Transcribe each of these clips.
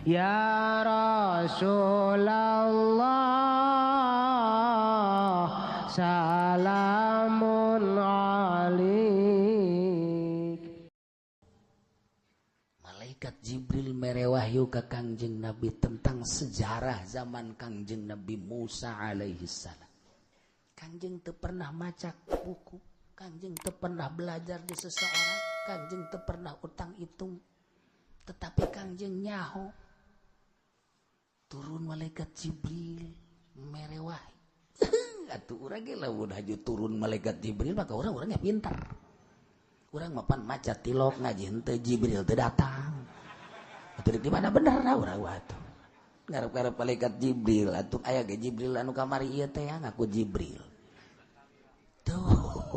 Ya Rasulullah salamun alaik. Malaikat Jibril mere wahyu ka Kangjeng Nabi tentang sejarah zaman Kangjeng Nabi Musa alaihi salam. Kangjeng teu pernah maca buku, Kangjeng teu pernah belajar di seseorang, Kangjeng teu pernah utang hitung, tetapi Kangjeng nyaho turun malaikat Jibril mere wahyu. Atuh urang ge lamun haju turun malaikat Jibril maka urang-urangnya pintar. Urang mapan maca tilok ngaji henteu Jibril teu datang. Atuh di mana bener urang atuh. Ngarep-ngarep malaikat Jibril atuh aya ge Jibril anu kamari ieu teh ngaku Jibril. Tuh.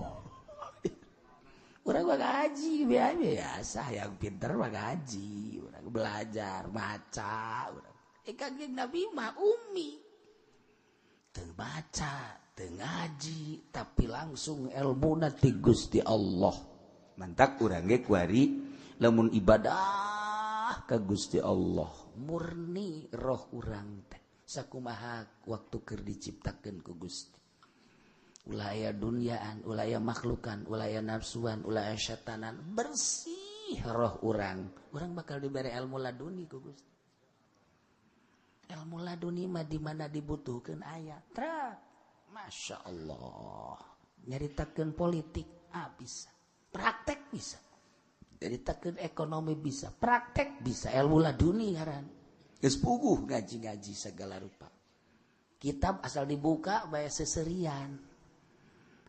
Urang mah ngaji biasa yang pintar mah ngaji, urang belajar maca urang. Kangjeng Nabi mah ummi. Teu baca, teu ngaji, tapi langsung ilmuna ti Gusti Allah. Mantak urang ge kuari lamun ibadah ka Gusti Allah, murni roh urang teh. Sakumaha waktu keur diciptakeun ku Gusti. Ulah aya dunyaan, ulah aya makhlukan, ulah aya nafsuan, ulah aya syatanan, bersih roh urang. Urang bakal dibere ilmu laduni ku Gusti. Ilmu laduni mah di mana dibutuhkeun aya. Masya Allah. Nyaritakeun politik bisa. Praktek bisa. Nyaritakeun ekonomi bisa. Praktek bisa. Ilmu laduni ngaran. Geus puguh ngaji-ngaji segala rupa. Kitab asal dibuka bae seserian.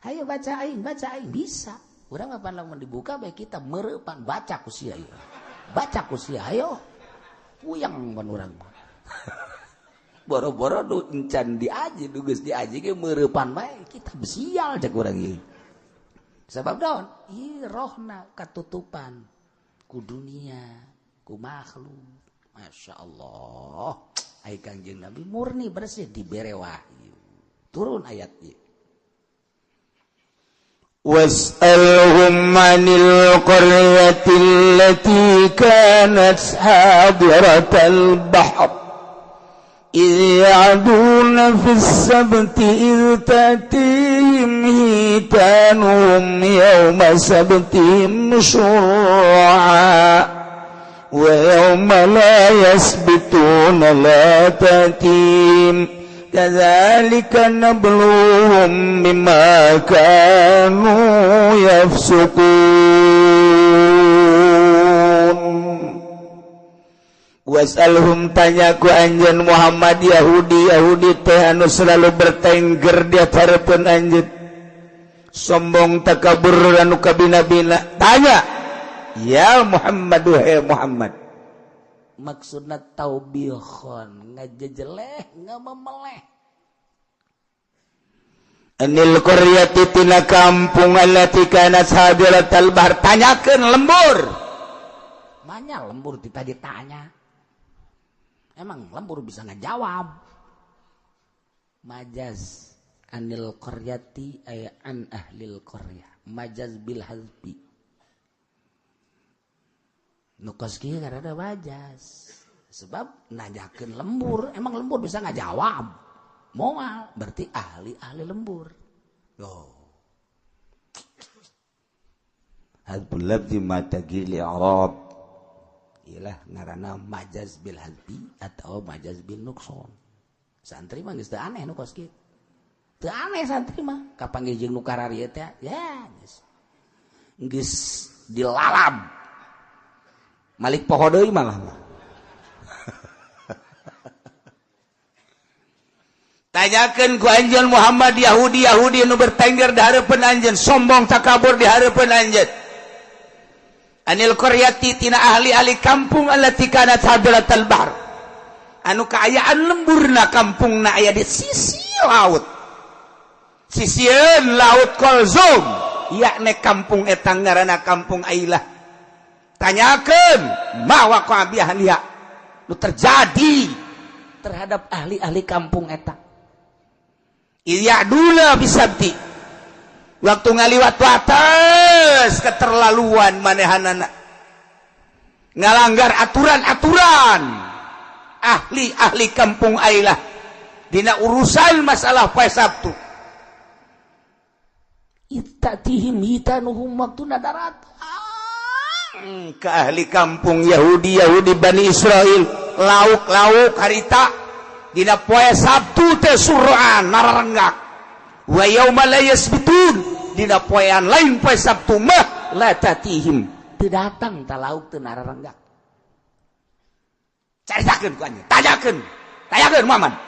Hayo baca aing bisa. Urang apa lamun dibuka bae kitab meurepan baca ku sia ieu. Baca ku sia ayo. Puyang pan urang. Boro-boro nu encan diaji nu geus diaji ge meurepan bae kita besial cek urang ieu. Sabab naon? Ieu rohna katutupan ku dunia, ku makhluk. Masya Allah. Ai Kangjeng Nabi murni bersih dibere wahyu. Turun ayat ieu. Was'alhum 'anil qaryatil lati kanat hadiratal bahr إذ يعدون في السبت إذ تأتيهم حيتانهم يوم سبتهم شرعا ويوم لا يسبتون لا تأتيهم كذلك نبلوهم بما كانوا يفسقون. Wasalhum tanya ku anjeun Muhammad Yahudi teh anu selalu bertengger di harapan anjeun sombong takabur anu kabina-bina. Tanya ya Muhammad wahai Muhammad, maksudna taubihon ngajejeleh ngamemeleh anil qaryati tina kampung allati kanat hadiratal bahr. Tanyakeun lembur. Manya lembur ditanya. Emang lembur bisa ngajawab. Majaz anil qaryati ay an ahlil qaryah. Majaz bil hazbi. Nukos kieu karana majaz. Sebab nanyakeun lembur, emang lembur bisa ngajawab. Moal berarti ahli lembur. Oh. Hadbul lafzi ma tagil i'rab. Iyalah ngaranna majaz bil hazbi atau majaz bil nuqson. Santri mah geus teu aneh nu kos kieu. Teu aneh santri mah. Kapanggih jeung nu kararieu teh ya geus dilalab. Malik poho deui malah. Tanyakeun ku anjeun Muhammad Yahudi nu bertengger di hareupeun anjeun, sombong takabur di hareupeun anjeun. Anil qaryati tina ahli kampung allati kanat hadiratal bahr. Anu kaayaan lemburna kampungna aya di sisi laut. Sisieun laut Kulzum, yakni kampung eta ngaranna kampung Ailah. Tanyakeun ma waqa bi ahliha. Nu terjadi terhadap ahli kampung eta. Iyaduna bisabti. Waktu ngaliwat batas keterlaluan manehanana, ngalanggar aturan-aturan ahli kampung Ailah dina urusan masalah poe Sabtu. Itatihim hitanuhum waktuna darat. Ke ahli kampung Yahudi Bani Israel lauk harita dina poe Sabtu teh suraan nararenggak. Wa yauma la yasbitun dina poean lain poe Sabtu mah la tatihim teu datang ta lauk teu nararenggak. Caritakeun ku anjeun, tanyakeun Muhammad.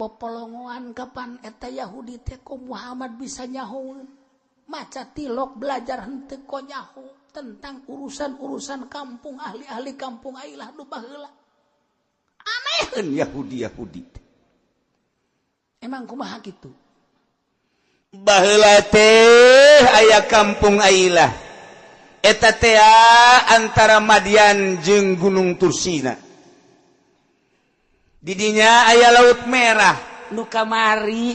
Popolongoan kapan eta Yahudi teh ko Muhammad bisa nyahoeun? Maca tilok belajar henteu ko nyaho tentang urusan kampung ahli kampung Ailah nu baheula. Aneheun Yahudi. Emang kumaha kitu? Baheula teh aya kampung Ailah. Eta teh antara Madian jeung Gunung Tursina. Di dinya aya Laut Merah nu kamari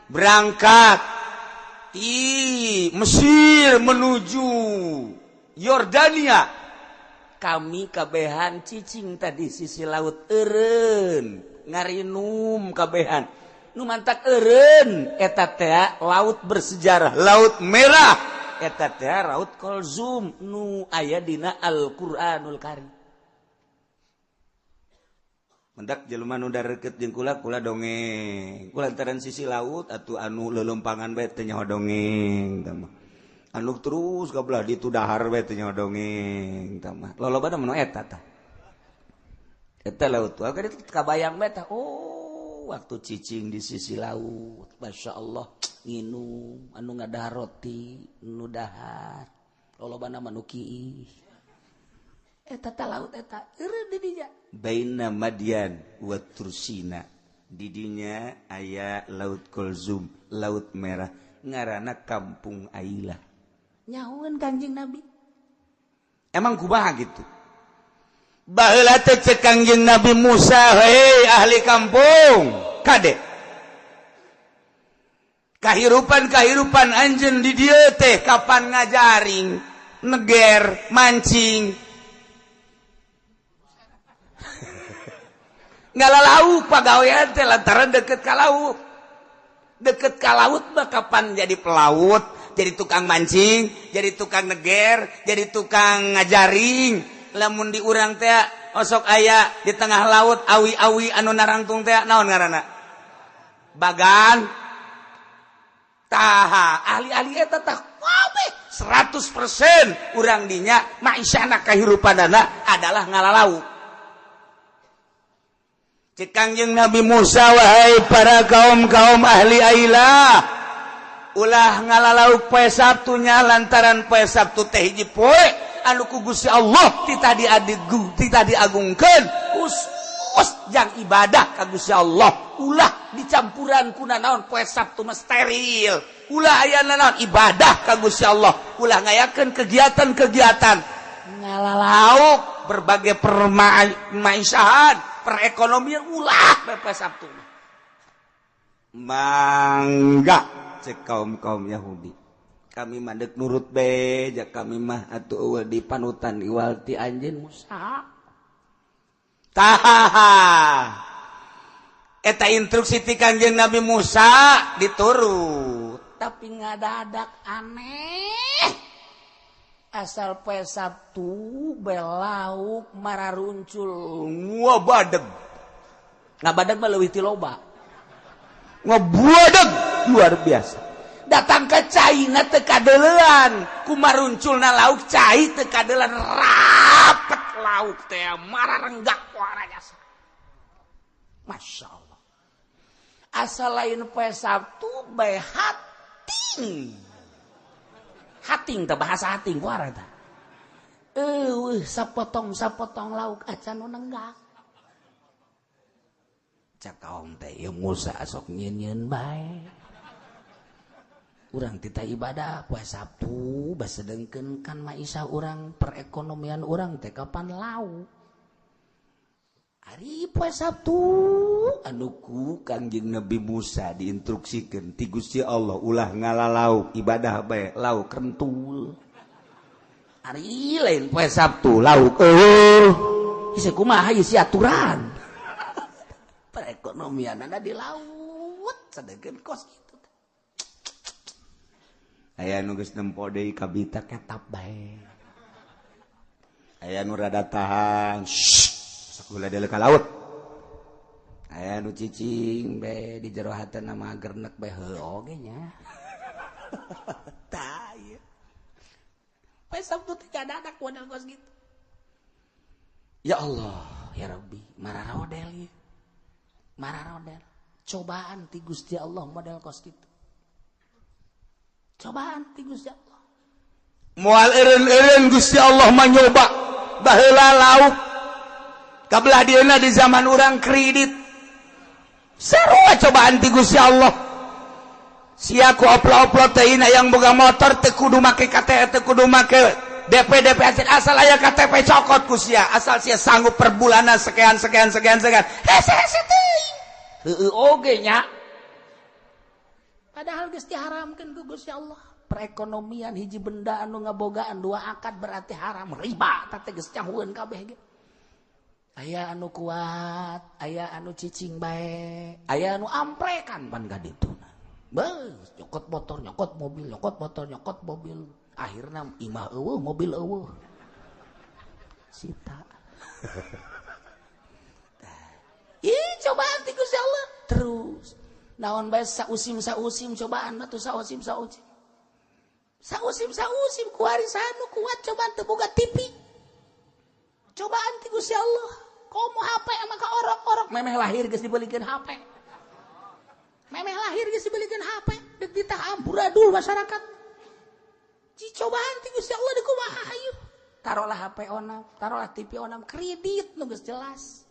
berangkat di Mesir menuju Yordania. Kami kabehan cicing tadi sisi laut eureun ngarinum kabehan nu mantak eureun eta teh laut bersejarah Laut Merah eta teh Laut Kulzum nu aya dina Al-Qur'anul Karim. Mendak jelema nu dareukeut jeung kula dongeng. Kulantaran sisi laut atuh anu leuleumpangan bae teh nyaho dongeng tah mah. Anu terus kabelah ditu dahar bae teh nyaho dongeng tah mah. Lolobana mun eta tah. Eta laut tuh ka kabayang bae tah. Oh, waktu cicing di sisi laut. Masyaallah nginum anu ngadahar roti nu dahar. Lolobana mah nu kieu. Eta teh laut eta eureun di dinya. Baina Madian wa Tursina di dinya aya Laut Kulzum, Laut Merah ngaranna kampung Ailah. Nyahoeun Kangjeng Nabi. Emang kumaha gitu? Baheula teh cek Kangjeng Nabi Musa, hei ahli kampung, kade. Kahirupan anjeun di dieu teh kapan ngajaring, neger, mancing. Ngalalauk pagawean teh lantaran deket ka laut. Deket ka laut mah kapan jadi pelaut, jadi tukang mancing, jadi tukang neger, jadi tukang ngajaring. Lamun di urang teh osok aya di tengah laut awi-awi anu narangtung teh naon ngaranna? Bagan. Taha ahli-ahli eta tah kabeh 100% urang dinya maisana kahirupanana adalah ngalalauk. Cek Kangjeng Nabi Musa, wahai para kaum ahli Ailah, ulah ngalalauk poe Sabtunya lantaran poe Sabtu teh hiji poe anu ku Gusti Allah tita diagungkeun khusus jang ibadah ka Gusti Allah. Ulah dicampuran kuna naon poe Sabtu mah steril. Ulah aya naon ibadah ka Gusti Allah. Ulah ngayakeun kegiatan-kegiatan ngalalauk berbagai permaisahan perekonomian ulah poe Sabtu. Mangga cek kaum Yahudi. Kami mandek nurut be, jak kami mah atuh di panutan iwal ti anjeun Musa. Tahaha. Eta instruksi ti Kangjeng Nabi Musa diturut, tapi ngadadak aneh. Asal poe Sabtu belauk mararuncul ngabadeg. Ngabadeg mah leuwih ti loba. Ngabadeg luar biasa. Datang ke caina teu kadeulean, kumarunculna lauk cai teu kadeulean rapet lauk teh mararenggak kuara jasa. Masyaallah. Asal lain poe Sabtu bae hating. Hating teh bahasa hating kuara teh. Sapotong lauk acan nu nenggak. Cak kaum teh ieu Musa sok nyieun bae. Urang tita ibadah poe Sabtu basedengkeun kan maisha urang perekonomian urang teh kapan lauk. Ari poe Sabtu anu ku Kangjeng Nabi Musa diinstruksikeun ti Gusti Allah ulah ngalalauk ibadah bae lauk rentul. Ari lain poe Sabtu lauk geus kumaha ieu si aturan. Perekonomianna di laut sadegeun kos kitu. Aya nu geus nempo deui ka bita ketap bae. Aya nu rada tahan, sakulah deuleu ka laut. Aya nu cicing bae di jero hatena mah gernek bae heuh oge nya. Tah ieu. Bae Sabtu teh kadadak model kos gitu. Ya Allah, ya Rabbi, mararodel ieu. Mararodel. Cobaan ti Gusti Allah model kos gitu. Cobaan ti Gusti Allah. Moal eureun-eureun Gusti Allah mah nyoba baheula lauk. Kabelah dieuna di zaman urang kredit. Sarua cobaan ti Gusti Allah. Sia ku oplo-oplo teh yang boga motor teu kudu make KTP, teu kudu make DP asal aya KTP cokot ku sia, asal sia sanggup per bulanan sekian. Hese teuing. Heueuh oge nya. Padahal geus diharamkeun ku Gusti Allah. Perekonomian hiji benda anu ngabogaan dua akad berarti haram, riba teh geus cahueun kabeh ge. Aya anu kuat, aya anu cicing bae, aya anu amprekan pan ka dituna. Beus, nyokot motor, nyokot mobil, nyokot motor, nyokot mobil. Akhirna imah eueuh, mobil eueuh. Sita. Ih, cobaan ti Gusti Allah. Terus naon bae sausim cobaan mah tuh sausim. Sausim kuari sanu kuat cobaan teu boga TV. Cobaan ti Gusti Allah. Komo HP maka orok-orok memeh lahir geus dibelikeun HP. Memeh lahir geus dibelikeun HP, deuk ditah amburadul masyarakat. Cobaan ti Gusti Allah di kumaha hayu. Taruhlah HP onam, taruhlah TV onam, kredit nu geus jelas.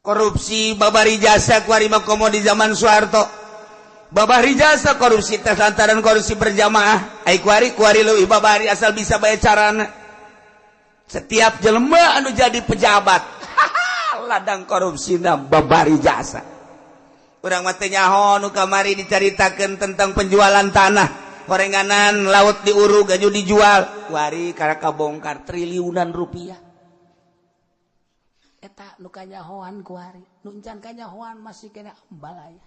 Korupsi babari jasa kuari mah komo di zaman Soeharto. Babari jasa korupsi teh lantaran korupsi berjamaah. Ai kuari leuwih babari asal bisa bae carana. Setiap jelema anu jadi pejabat ladang korupsina babari jasa. Urang mah teh nyaho nu kamari dicaritakeun tentang penjualan tanah, gorenganan laut diurug aju dijual, kuari karaka bongkar triliunan rupiah. Eta nu kanyahoan kuari, nu encan kanyahoan masih kena ambal aya.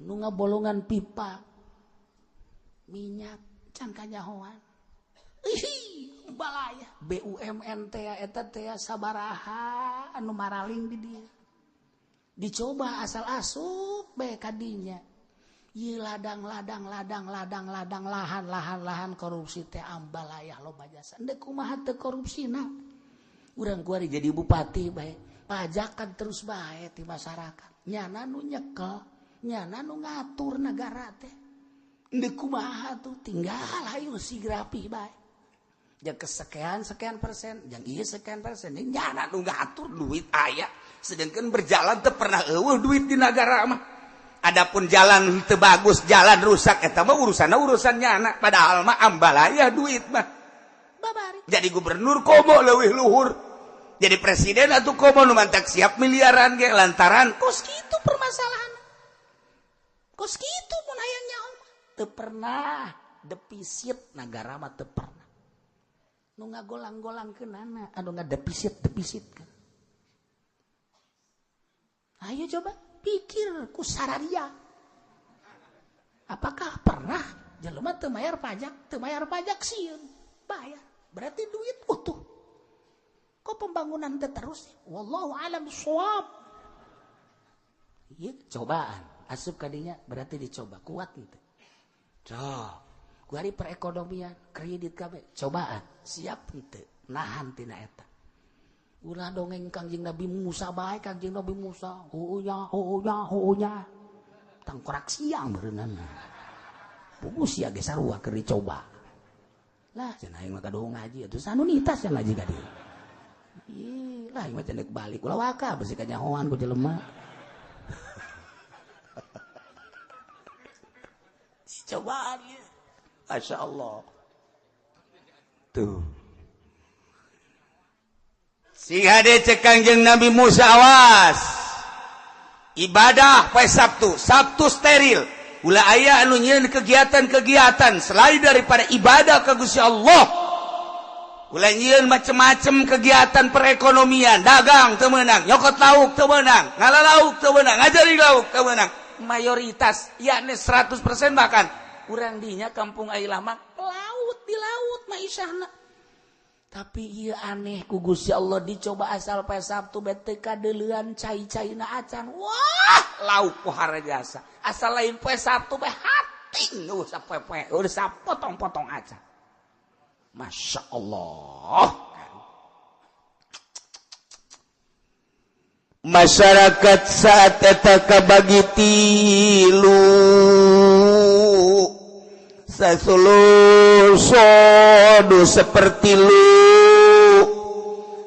Nu ngabolongan pipa minyak can kanyahoan. Balaya BUMN teh eta teh sabaraha anu maraling di dieu. Dicoba asal asup bae kadinya. Ieu ladang lahan korupsi teh ambal aya loba jasa. Endeu kumaha teu korupsina. Urang kuari jadi bupati bae, pajakan terus bae ti masyarakat. Nyana nu nyekel, nyana nu ngatur nagara teh. Endeu kumaha tuh tinggal hayu sigrapi bae. Yang kesekian persen, yang iya sekian persen, ini nyana nu ngatur duit aya, sedangkan berjalan teu pernah eueuh duit di negara mah. Adapun jalan teu bagus, jalan rusak, eta mah urusan nyana, padahal mah ambal aya duit mah. Babari. Jadi gubernur komo leuwih luhur, jadi presiden atuh komo nu mantak siap miliaran ge lantaran kos kitu permasalahan. Kos kitu mun aya nyaho mah teu pernah defisit negara mah teu pernah. Nu ngagolang-golangkeunana anu ngadefisit kan. Ayo coba pikir ku sararia. Apakah pernah jelema teu mayar pajak sieun bayar. Berarti duit utuh. Kok pembangunan teh terus? Wallahu a'lam bishawab. Ieu cobaan, asup ka dinya berarti dicoba kuat teh. Coba kuari perekonomian, kredit kabeh, cobaan, siap henteu, nahan tina eta. Ulah dongeng Kangjeng Nabi Musa bae, Kangjeng Nabi Musa, heunya. Tangkorak siang beunana. Pugu sia ge sarua keur dicoba. Lah cenah aing mah kadoho ngaji atuh sanu nitas yang ngaji ka dieu. Ih, lah aing mah cenah balik ulah waka besi kanyahoan ku jelema. Cobaan ieu. Masya Allah. Tuh. Si hade cek Kangjeng Nabi Musa awas. Ibadah poe Sabtu steril. Ulah aya anu nyieun kegiatan-kegiatan selain daripada ibadah ka Gusti Allah. Ulah macam-macam kegiatan perekonomian, dagang teu meunang, nyokot lauk teu meunang, ngalalauk teu meunang, ngajari lauk teu meunang. Mayoritas yakni 100% bahkan urang dinya kampung Ailah mah laut di laut maisahna. Tapi ieu aneh ku Gusti Allah dicoba asal poe Sabtu bete kadeulean cai-caina acan. Wah, lauk pohara jasa. Asal lain poe Sabtu bae hating sapoe-poe, udah sapotong-potong acan. Masya Allah. Masyarakat saat eta kabagi tilu sasulusodu seperti lu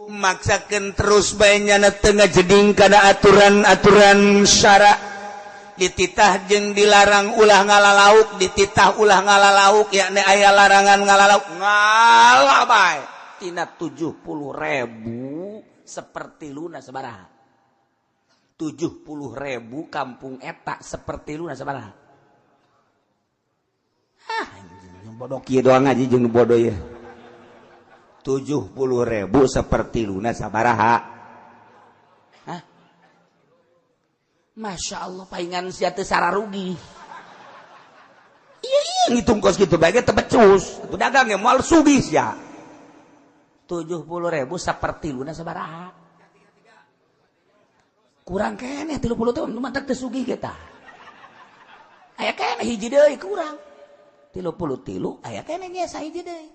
maksakan terus bayanya tengah jeding kana aturan-aturan syara dititah jeung dilarang ulah ngalalauk, dititah ulah ngalalauk, yakni aya larangan ngalalauk, ngalah bae tina 70.000 seperti luna sabaraha? 70.000 kampung eta seperti luna sabaraha? Hah, bodoh kieu doang aja jeung bodoh ya. 70.000 seperti luna sabaraha? Masya Allah, paingan sia teu sararugi. Iya ngitung kos gitu bae teh becus. Atuh dagang ge moal sugih sia. 70.000 saperti luna sabaraha? Kurang keneh 30 tahun mah teu sugih kita. Aya keneh hiji deui kurang. 33 aya keneh ge sahiji deui.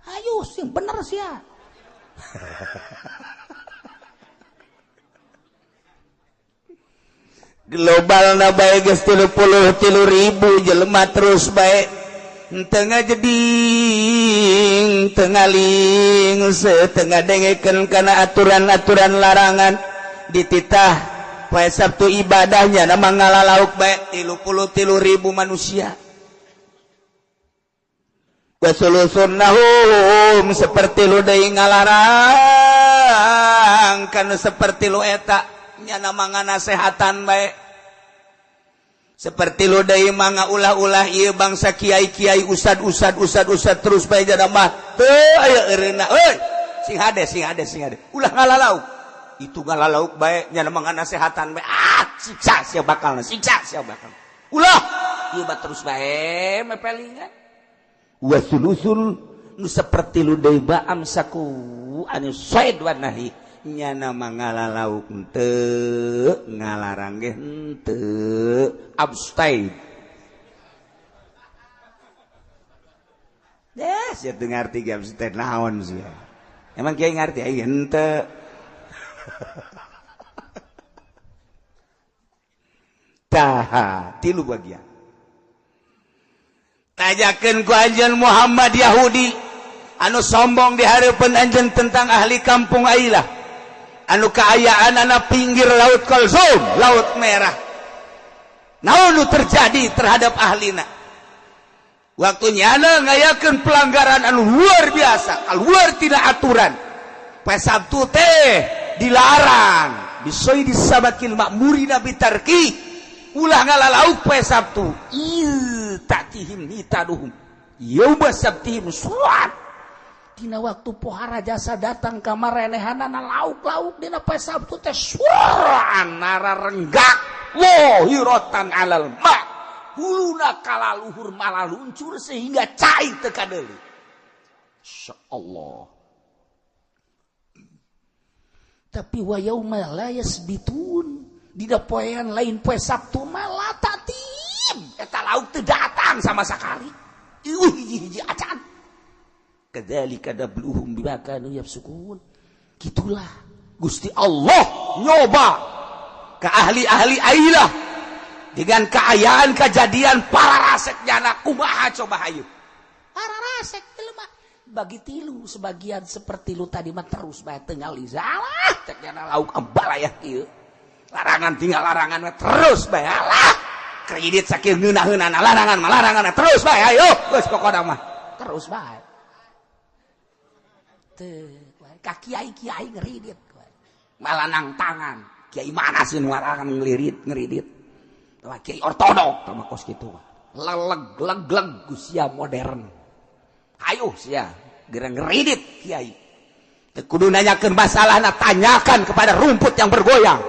Hayu sing bener sia. Global na bae geus 33.000 jelema terus bae tengah jeding tengah ling setengah dengekeun kana aturan-aturan larangan dititah poe Sabtu ibadahnya nama ngalalauk bae 33.000 manusia wasulusunnahum seperti lu deui ngalarang kana seperti lu eta nya nama nganasehatan bae seperti lu deui mangga ulah-ulah ieu bangsa kiai-kiai usad terus bae jada mah teu aya eureuna euy sing hade ulah ngalalauk itu ngalalauk bae nya nama nganasehatan bae siksa sia bakal ulah ieu mah terus bae mepelingan wasulusul nu seperti lu deui ba amsaku anu said wa nahi nya nama ngalalauk teu ngalarang ge teu abstain ya sia teu ngarti ge abstain naon sia emang kiai ngarti aya henteu tah tilu bagian tajakeun ku anjeun Muhammad Yahudi anu sombong di hareupeun anjeun tentang ahli kampung Ailah anu kaayaan anak pinggir laut Kulsum, laut merah. Naon nu terjadi terhadap ahlina? Waktunya ana ngayakeun pelanggaran anu luar biasa, luar tina aturan. Poe Sabtu teh dilarang, bisoi disabakil makmurina bitarki. Ulah ngalalauk poe Sabtu. Ieu tatihim nitaduhum. Yauma sabtihim suat. Dina waktu pohara jasa datang ka marenehanana lauk-lauk dina poe Sabtu teh suaraan nararenggak wahiratan alal ma huluna kalaluhur malah luncur sehingga cai teu kadeuli. Insyaallah. Tapi wa yauma la yasbitun dina poean lain poe Sabtu malah tatim eta lauk teu datang sama sakali. Hiji-hiji acan. Kadzalika dabluhum bima kanu yafsukun. Gitulah Gusti Allah nyoba ke ahli-ahli Ailah dengan keayaan kejadian para rasek jana kumaha coba hayu. Para rasek teu mah bagi tilu sebagian seperti lu tadi mah terus bae teu ngali salah cek jana lauk ambalayah kieu. Larangan tinggal larangan mah terus bae alah. Kredit sakieu ngeunah-ngeunana larangan mah larangan terus bae ayo geus kokoda mah terus bae. Ka kiai-kiai ngeridit malah nang tangan kiai mana sih larangan ngeridit tah kiai ortodok tah kos kitu leleg-leg sia modern hayu sia gerang ngeridit kiai. Kudu nanyakeun masalahna, tanyakan kepada rumput yang bergoyang.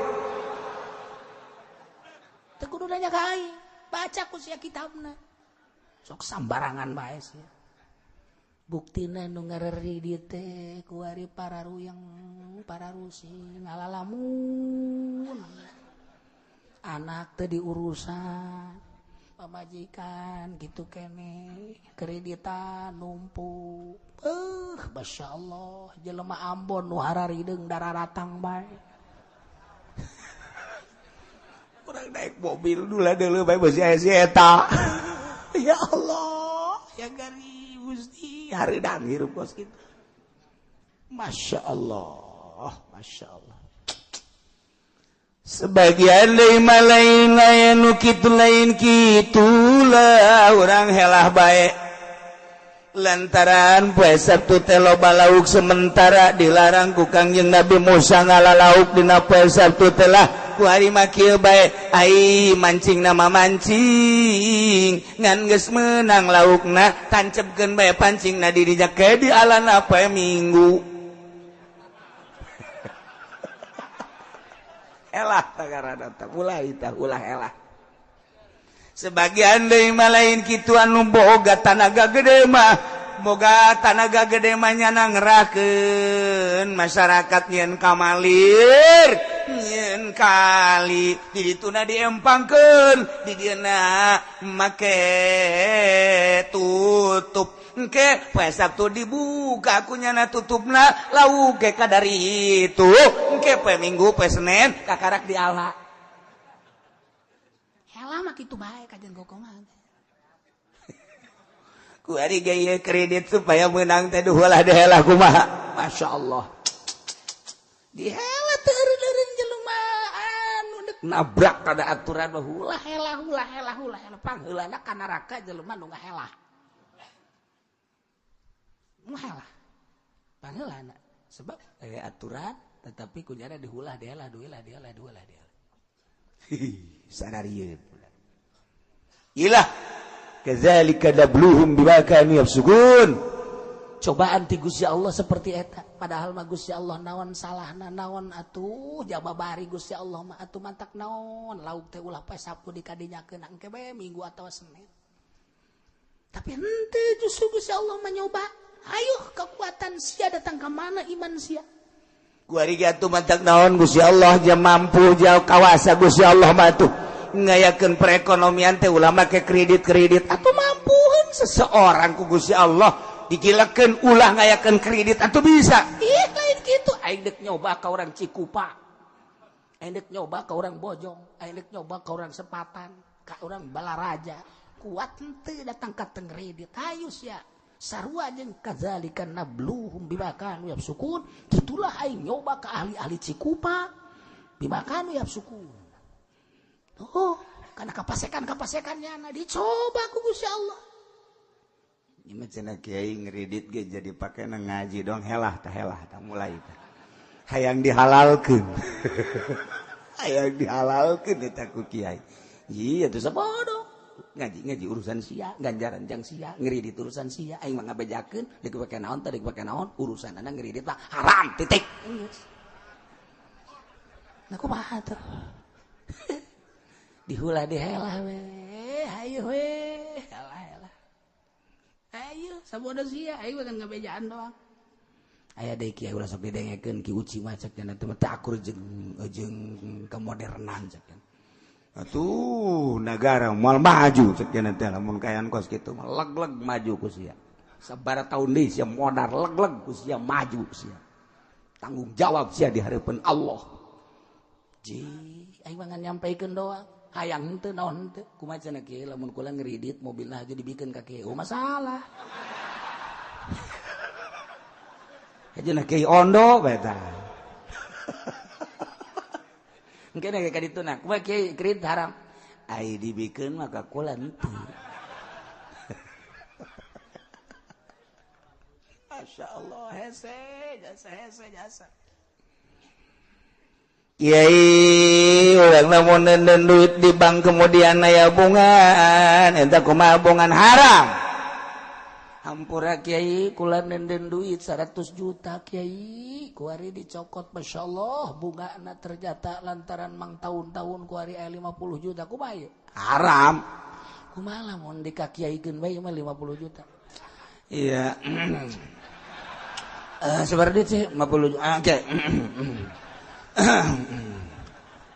Teu kudu nanya ka aing, baca ku sia kitabna. Sok sambarangan bae sia. Buktina nu ngareri dieu teh ku ari pararuyang pararusi ngalalamun. Anak teh diurusan pamajikan gitu kene, kreditan numpuk. Masya Allah, jelema Ambon nu hararideng dararatang bae. Urang naik mobil dula deuleu bae beusi aya si eta. Ya Allah, ya gari Gusti hareudang hirup kos kitu. Masya Allah, Masya Allah. Sebagian deui mah lain nu kitu lain kitulah urang helah bae. Lantaran poe Sabtu teh loba lauk sementara dilarang ku Kangjeng Nabi Musa ngalalauk dina poe Sabtu teh lah ku hari mah kieu bae ai mancing nama mancing ngan geus meunang laukna tancepkeun bae pancingna di dinya ke di alana poe Minggu. Elah tagarana teh ulah itah ulah elah. Sebagian deui mah lain kitu anu boga tanaga gede mah boga tanaga gede mah nyana ngerahkeun masyarakat nyeun kamalir nyeun kali di dituna diempangkeun di dieuna make tutup engke poe Sabtu dibuka kunyana tutupna lauk ge kadari itu engke poe Minggu poe Senen kakarak diala. Lama gitu baik kajian gokongan. Ku ari gaya kredit supaya menang teh duhelah dehelah kumaha. Masya Allah. Dihela teu eureun jelema anu deuk nabrak kada aturan mah ulah helah pangheulana ka neraka jelema nu ngahelah. Ngahelah. Pangheulana sebab aya aturan tetapi kunyana diulah dehelah. Sanarieun. Ilah kadzalika nabluhum bima kanu yafsukun. Cobaan ti Gusti Allah seperti eta. Padahal mah Gusti Allah naon salahna naon atuh jababari Gusti Allah mah atuh mantak naon lauk teh ulah poe Sabtu dikadinyakeun engke bae Minggu atawa Senin. Tapi henteu justru Gusti Allah mah nyoba. Ayo kekuatan sia datang ka mana iman sia. Ku ari ge atuh mantak naon Gusti Allah jeung mampu jeung kawasa Gusti Allah mah atuh ngayakeun perekonomian teh ulah make kredit atuh mampuheun seseorang ku Gusti Allah digilakeun ulah ngayakeun kredit atuh bisa. Ih lain kitu aing deuk nyoba ka urang Cikupa, aing deuk nyoba ka urang Bojong, aing deuk nyoba ka urang Sepatan, ka urang Balaraja. Kuat henteu datang ka teu kredit hayu sia sarua jeung kadzalika nabluhum bima kanu yafsukun. Kitulah aing nyoba ka ahli-ahli Cikupa bima kanu yafsukun. Oh, karena kapasekan-kapasekannya dicoba ku Gusti Allah. Ini mah cenah kiai ngredit ge jadi pake na ngaji dong helah tah mulai tah. Hayang dihalalkeun. Hayang dihalalkeun eta ku kiai. Ieu atuh sabodo. Ngaji urusan sia, ganjaran jang sia, ngredit urusan sia, aing mah ngabejakeun deuk pake naon teh deuk pake naon urusanna ngredit mah haram titik. Nah kumaha tuh? Dihulah dihelah we hayu we helah ayo sabodo sia ayo kan ngabejaan doang aya deui kieu ulah sok didengekeun ki uci mah cek cenah teh akur jeung kemodernan cek atuh negara moal maju cek cenah teh lamun kayan kos kitu mah leg-leg maju ku sia sabaraha taun deui sia modar leg-leg ku sia maju sia tanggung jawab sia di hareupeun Allah ji aing mah nyampaikeun doang hayang henteu naon henteu kumaha cenah kieu lamun kula ngredit mobilna aja dibikeun ka kieu masalah ajeuna kieu ondo bae tah engke na ka ditu na kumaha kieu kredit haram ai dibikeun mah ka kula henteu. Masyaallah hese jasa Kiai urang lamun nenden duit di bank kemudian aya bungan eta kumaha bungan haram Hampura Kiai kula nenden duit 100 juta Kiai kuari dicokot Masya Allah bunga anak ternyata lantaran mang tahun-tahun kuari 50 juta kumaha haram kumaha mun dikakiaikeun bae mah 50 juta iya sebar duit sih 50 juta oke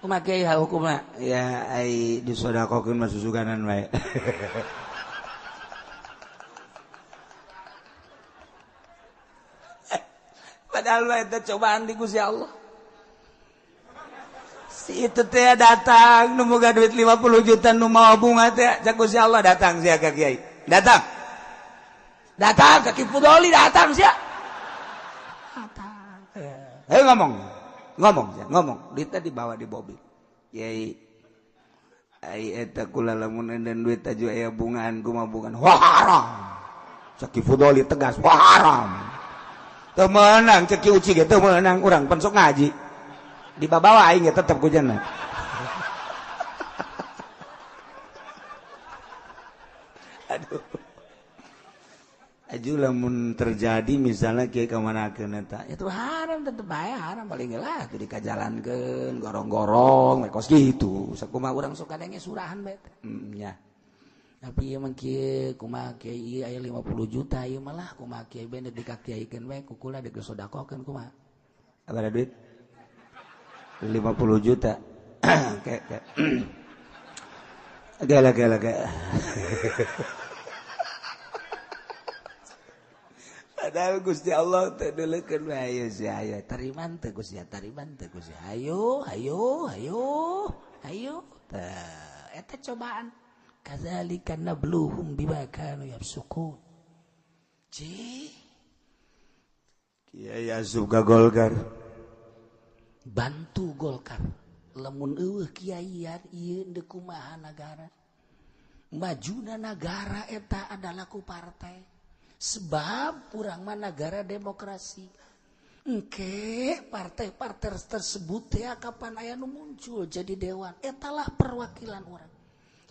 kumaha Kiai hukumna ya ai disodakokeun mah susuganan bae padahal itu cobaan di Gusti Allah. Si itu teh datang nu boga duit 50 juta nu mawa bunga teh cak Gusti Allah datang sia ka Kiai. Datang. Datang ka Kiai Fudoli datang sia. Datang. Ngomong. Duitnya dibawa di mobil. Kiai ai eta kula lamun enden duit aju aya bungaan kumaha bungaan. Wah haram. Cak Kiai Fudoli tegas, wah haram. Teu meunang cek uci ge teu meunang urang pan sok ngaji. Dibawa aing ge tetep ku jenna. Aduh. Aju lamun terjadi misalnya kieu kamanakeun eta. Itu haram tetep bae haram paling lah teu dikajalankeun gorong-gorong kos kitu. Sakumaha urang sok kadenge surahan bae teh. Nya. Tapi ieu mah kieu kumaha kieu aya 50 juta ieu mah lah kumaha kieu bener dikakiaikeun bae kukula digesodakokeun kumaha abada duit 50 juta kayak agak padahal Gusti Allah teh deulekeun bae aya si aya tariman teh Gusti ayo eta cobaan kadzalika nabluhum bima kanu yafsukun. Kiai asup ka Golkar. Bantu Golkar. Lamun eueuh kiai ieu teu kumaha nagara. Majuna nagara eta adalah ku partai. Sebab urang mah negara demokrasi. Engke partai-partai tersebut ya kapan aya nu muncul jadi dewan. Etalah perwakilan urang.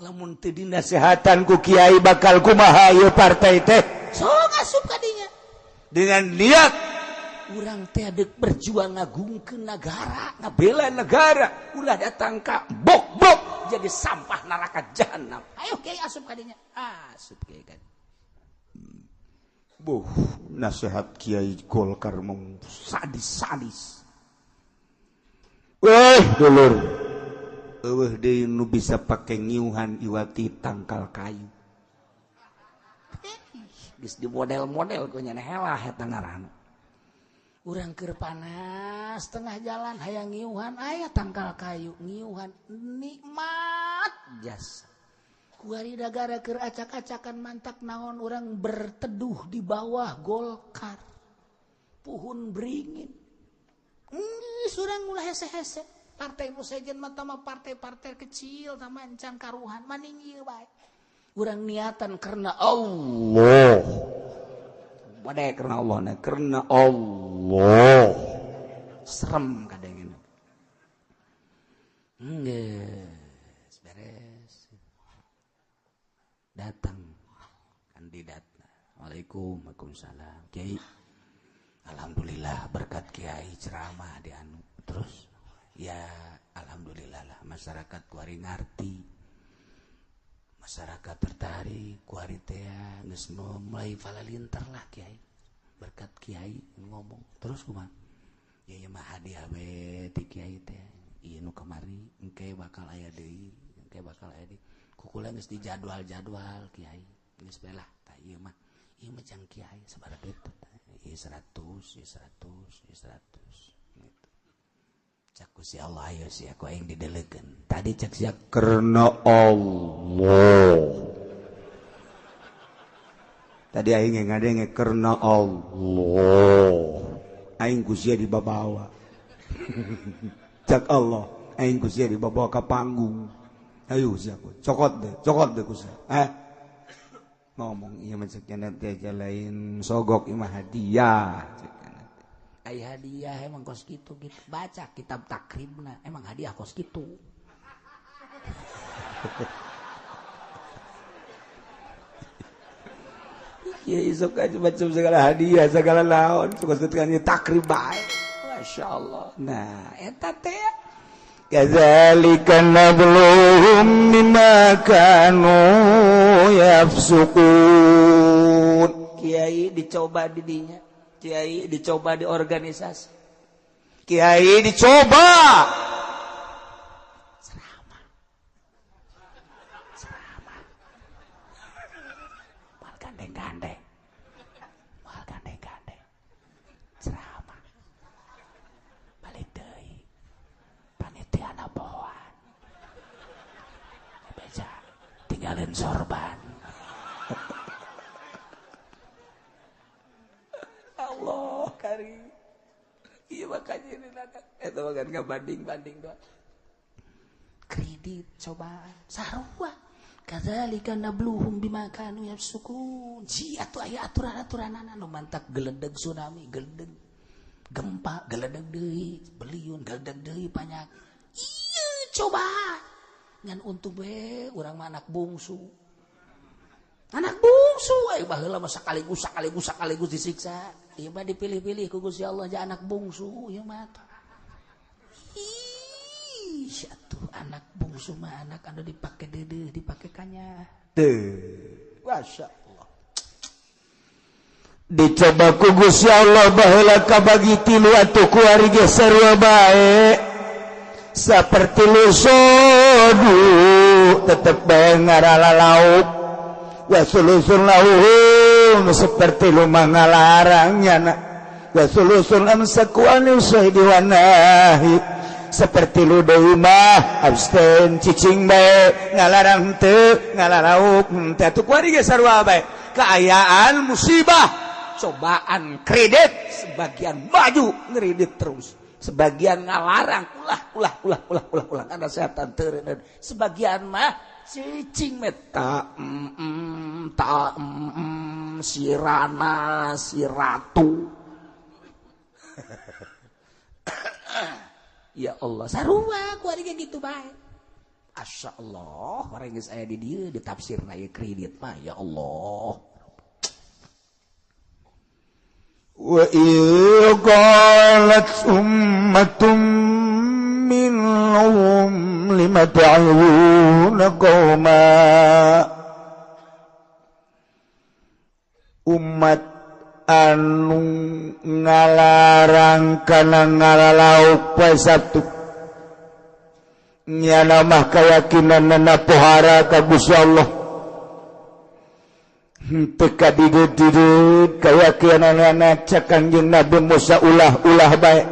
Lamun teu dinasehatan ku kiai bakal kumaha ieu partai teh sok asup ka dinya dengan niat urang teh deuk berjuang ngagungkeun negara ngabela negara ulah datang ka bok jadi sampah neraka jahanam ayo kiai asup ka dinya asup kiai kan nasihat kiai Golkar mung sadis weh dulur eueuh deui nu bisa pake ngiuhan iwati tangkal kayu. Geus di model-model ku nya helah eta ngaranna. Urang keur panas tengah jalan hayang ngiuhan aya tangkal kayu ngiuhan nikmat jas. Kuari dagara keur acak-acakan mantak naon urang berteduh di bawah Golkar. Puhun beringin. Urang ulah hese-hese. Partai nu sejen mah tama partai-partai kecil tama encan karuhan maning ieu bae. Urang niatan karena Allah. Bade karena Allah na karena Allah. Serem kadang-kadang. Geus beres. Datang kandidatna. Waalaikumsalam. Kiai. Alhamdulillah berkat Kiai ceramah di anu. Terus ya alhamdulillah lah masyarakat kuari ngarti masyarakat tertarik kuari teh geus mulai falalintar lah Kiai berkat Kiai ngomong terus kumaha ya mah hadiah we ti Kiai teh ieu nu kamari engke bakal aya deui kukula geus dijadwal Kiai geus bae lah tah ieu mah jang Kiai sabaraha duit ieu 100 gitu. Cak Gusti Allah ayo sih aku yang didelekeun. Tadi cak sia karena Allah. Tadi aing ngadenge karena Allah. Aing Gusti dibawa. Cak Allah, aing Gusti dibawa ke panggung. Ayo sia aku. Cokot deh Gusti. Ngomong ieu mah cek teh lain sogok imah hadiah. Ay hadiah emang kos gitu baca kitab takribna emang hadiah kos gitu Kiai sok macam segala hadiah segala naon suka takrib bae. Masyaallah. Nah, eta teh kadzalika nabluhum bima kanu yafsukun. Kiai dicoba di dinya. Kiai dicoba di organisasi. Kiai dicoba ceramah. Mal gandeng-gandeng. Ceramah. Balik deui. Panitia naboan. Baca tinggalin sorban. Allah karim. Iya makanya ini datang. Itu makan nggak banding doang. Kredit cobaan sarua. Kadzalika nabluhum bima kanu yafsukun. Ji atuh aya aturan-aturanana nu mantak geledeg tsunami, geledeg gempa, geledeg deui, beliun, geledeg deui panyak. Iya cobaan. Ngan untuk we urang mah anak bungsu. Anak bungsu baheula mah sakaligus disiksa. Ieu mah dipilih-pilih ku Gusti Allah ja anak bungsu ieu mah. Ih, atuh anak bungsu mah anak anu dipake deudeuh, dipake kanya. Teu. Masyaallah. Dicoba ku Gusti Allah baheula kabagi tilu atuh ku ari ge sarua bae. Saperti lu sodu tetep bae ngarala lauk. Ya sulusun lauhum seperti lumah ngalarangnya nak. Ya sulusun amsakuan usai diwanahi seperti lu deui mah abstain cicing bae ngalarang teu ngalalauk teh atuh kuari ge sarua bae. Kaayaan musibah cobaan kredit sebagian maju ngredit terus sebagian ngalarang ulah karena setan teu sebagian mah cicing meta si Rana si Ratu. Ya Allah sarua ku ari gitu bae. Asyaallah orang geus aya di dieu ditafsirna ieu kredit mah ya Allah. Wa qalat ummatum minhum lima ta'awuna qawma. Umat anu ngalarang kana ngalalauk poe Sabtu nyana mah kayakinanna pohara ka Gusti Allah teu kadidut kayakinanna cak Kanjeng Nabi Musa ulah bae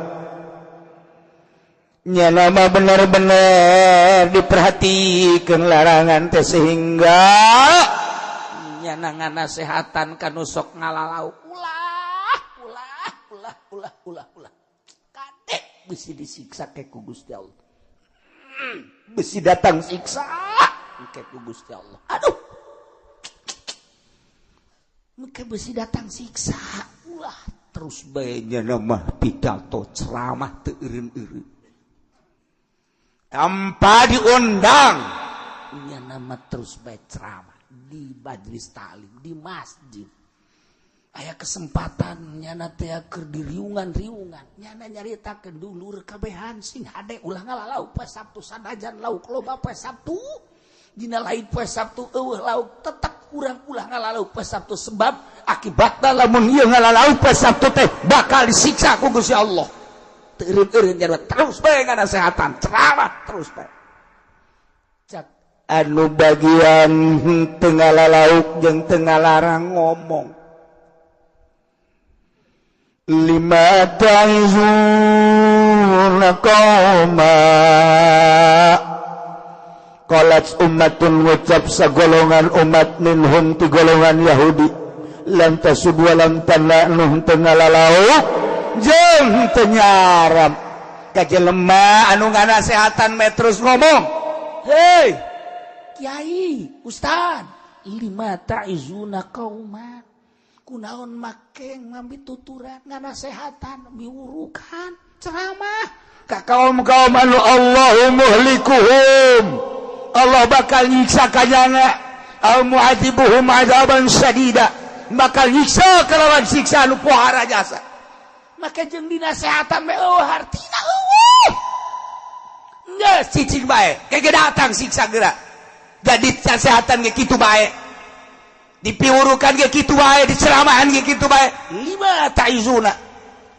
nyana mah bener-bener diperhatikeun larangan teh sehingga nyana nganasehatan kanu sok ngalalauk ulah kadek bisi disiksa ke ku Gusti Allah. Bisi datang siksa ke ku Gusti Allah. Aduh. Mungkin bisi datang siksa ulah terus bae nyana mah pidato ceramah teu eureun-eureun. Tanpa diundang nyana mah terus bae ceramah di majelis taklim di masjid. Aya kesempatan nyana teh keur di riungan-riungan nyana nyaritakeun dulur kabehan sing hade ulah ngalauk poe Sabtu sanajan lauk loba poe Sabtu dina lain poe Sabtu eueuh lauk tetep urang ulah ngalauk poe Sabtu sebab akibatna lamun ieu ngalauk poe Sabtu teh bakal disiksa ku Gusti Allah. Teu eureun-eureun nyana terus bae nganasehatan ceramah terus bae. Cak anu bagian teu ngalauk jeung teu ngalarang ngomong lima ta'izuna qawma qalat ummatun ngucap sagolongan umat minhum ti golongan Yahudi lam tasub wa lam tana'nuh tengalalauk jeung teu nyaram ka jelema anu nganasehatan me terus ngomong hei kiai ustad lima ta'izuna qawma kunaon make ngambil tuturan nganasehatan miurukan ceramah ka kaum-kaum anu Allahu muhlikuhum Allah bakal nyiksa kanyana au mu'adzibuhum adzaban syadida bakal nyiksa kalawan siksa anu pohara jasa. Maka jeung dinasehatan we hartina eueuh. Geus cicing bae, kege datang siksa geura. Jadi nasehatan ge kitu bae. Dipiurukan ge kitu bae, diceramahan ge kitu bae. Lima ta'izuna.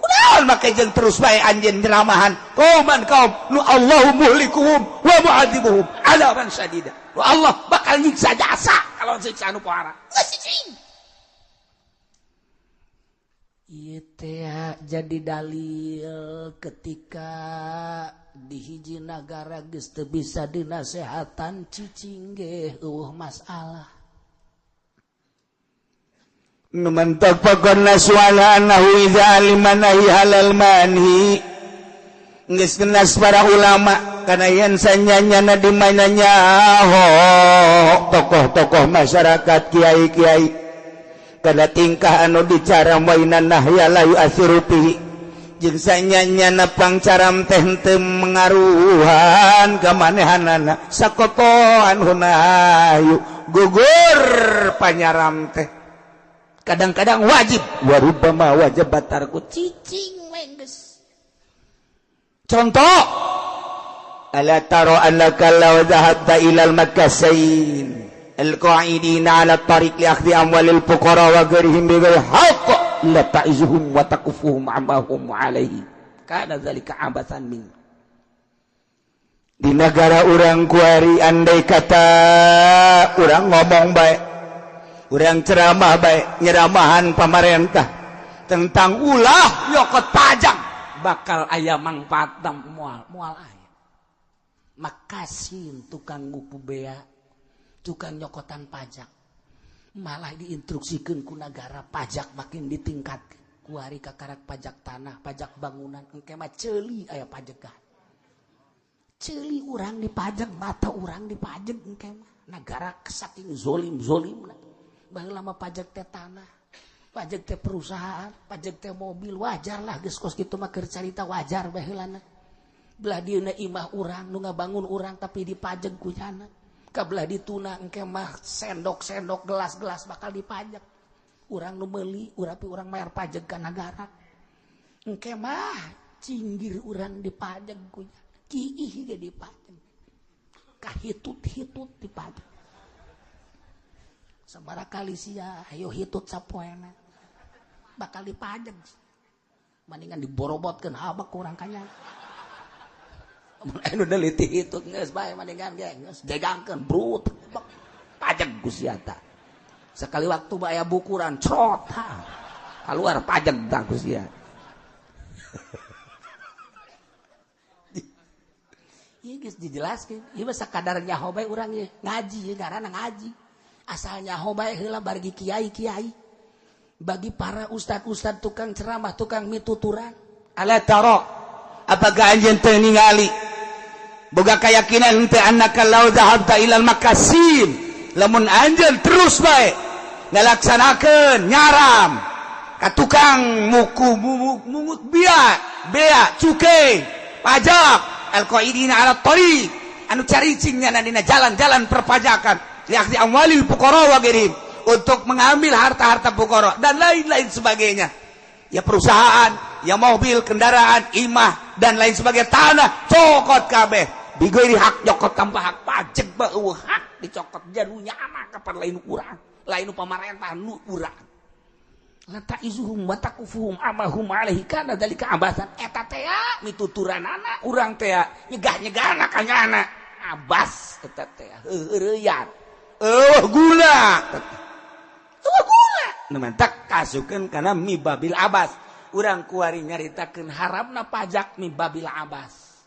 Kunaon make jeung terus bae anjeun ceramahan. Kauman kaum nu Allahu muhlikuhum wa mu'adzibuhum adaban syadida. Allah bakal nyiksa jasa kalau siksa anu pohara. Cicing. Ieu teh jadi dalil ketika di hiji nagara geus teu bisa dinasehatan cicing ge eueuh masalah. Numantak pagonna suala anahu iza alimanahi halal manhi geus genas para ulama kana yen sanyanyana di mainanya tokoh-tokoh masyarakat kiai-kiai kana tingkah anu dicara mainan nahya la yu'athiruti jeung sanyanyana pangcaram teh teu mengaruhan ka manehanana sakotoan hunayu gugur panyaram teh kadang-kadang wajib warubama wajib batarku cicing lengges. Contoh ala taro annaka law dhahabta ilal makasain alqa'idina ala tariq li akhdhi amwalil fuqara wa ghairihim bil haqq la ta'izuhum wa takufuhum amahum alaihi kana dzalika abathan min. Di negara urang kuari andai kata urang ngomong baik urang ceramah baik nyeramahan pemerintah tentang ulah nyokot pajak bakal aya mangpaatna moal aya. Makasih tukang ngupu bea, tukang nyokotan pajak malah diinstruksikeun ku negara pajak makin ditingkatkeun. Kuari kakarak pajak tanah, pajak bangunan engke mah ceuli aya pajegan. Ceuli urang dipajak, mata urang dipajak engke mah. Negara saking zolim-zolimna. Baheula mah pajak teh tanah, pajak teh perusahaan, pajak teh mobil wajar lah geus kos kitu mah keur carita wajar baheulana. Belah dieuna imah urang nu ngabangun urang tapi dipajak ku nya. Kabelah dituna engke mah sendok-sendok gelas-gelas bakal dipajak. Urang nu meuli urang mayar pajak ka negara. Engke mah cinggir urang dipajak ku nya. Kiih ge dipajak. Kahitut-hitut dipajak. Sabara kali sia ayo hitut sapoena bakal dipajak mendingan diborobotkeun habak urang kanya mun anu deliti hitut geus bae mendingan geus gegangkeun brut pajak ku sia ta sakali waktu bae aya bukuran crot kaluar pajak tah ku sia ieu geus dijelaskeun ieu mah sakadar nyaho bae urang ieu ngaji ngaranna ngaji. Asalnya hobae heula bagi kiai-kiai bagi para ustad-ustad tukang ceramah tukang mituturan ala taro apakah anjeun teu ningali boga kayakinan henteu annaka law dhahabta ilal makasin lamun anjeun terus bae ngalaksanakeun nyaram ka tukang mungut bea cukai pajak alqaidina ala tariq anu caricingna dina jalan-jalan perpajakan yakni amwalil fuqara wa ghairihim untuk mengambil harta-harta fuqara dan lain-lain sebagainya. Ya perusahaan, ya mobil, kendaraan, imah dan lain sebagainya tanah cokot kabeh. Bigeuri hak nyokot tanpa hak pajak ba eueuh hak dicokot jarunya anak kapan lain urang, lain pamarentah nu urang. La ta'izuhum wa takufuhum amahum alaihi kana dalika abasan eta teh mituturanana urang teh nyegah-nyegahna kanyana abas eta teh heureuyan. Gula nemantak kasukeun kana mibabil abas urang kuari nyaritakeun haramna pajak mibabil abas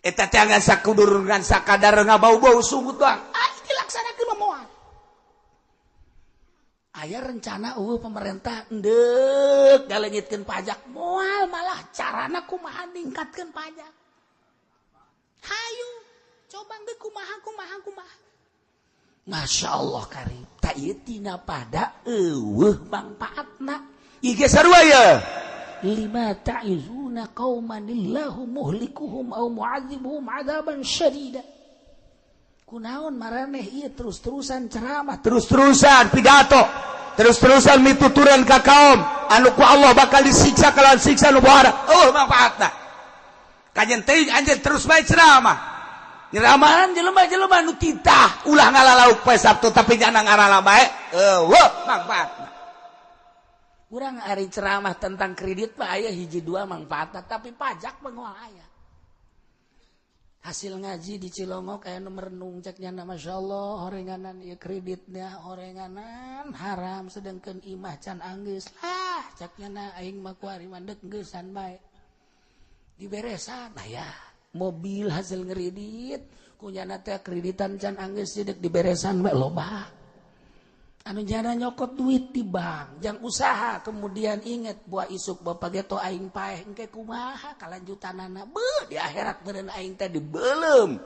eta teh ngan sakudur ngan sakadar ngabau-bau sungut doang dilaksanakeun moal aya rencana pemerintah endeuh ngaleungitkeun pajak moal malah carana kumaha ningkatkeun pajak hayu coba geus kumaha Masya Allah karim tak ieu tina pada eueuh mangpaatna ieu ge sarua ya lima ta'izuna qauman illahu muhlikuhum aw mu'adzibuhum adzaban syadida kunaon maraneh ieu terus-terusan ceramah terus-terusan pidato terus-terusan mituturan ka kaum anu ku Allah bakal disiksa kalawan siksa nu bohara. Manfaatna kajen teuing anjeun terus bae ceramah nyeramahan jelema-jelema nu titah ulah ngalalauk poe Sabtu tapi jangan ngarala bae. Manfaatna urang ari ceramah tentang kredit mah aya hiji dua manfaatna tapi pajak mah moal aya. Hasil ngaji di Cilongok kayak merenung ceknya Masya Allah orenganan ya kreditnya orenganan haram sedangkan imah can anggeus lah ceknya na aing mah kuari mandek geusan bae diberesan. Nah ya mobil hasil ngeridit kunyana teh kreditan can anggeus sedek diberesan bae loba anu jana nyokot duit di bank jang usaha kemudian inget buah isuk bapak geto aing paeh engke kumaha kalanjutanana di akhirat meureun aing teh dibeuleum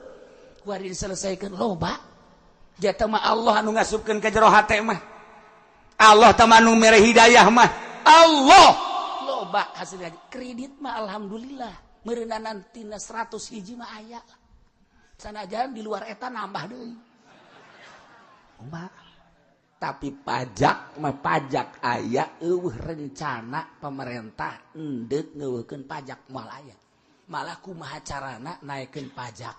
kuari diselesaikeun loba jata mah Allah anu ngasupkeun ka jero hate mah Allah teh anu mere hidayah mah Allah loba hasil kredit mah alhamdulillah meureunanan tina 100 hiji mah aya sanajan di luar eta nambah deui tapi pajak mah pajak aya eueuh rencana pemerintah endeuh ngeueuhkeun pajak moal aya malah kumaha carana naikkeun pajak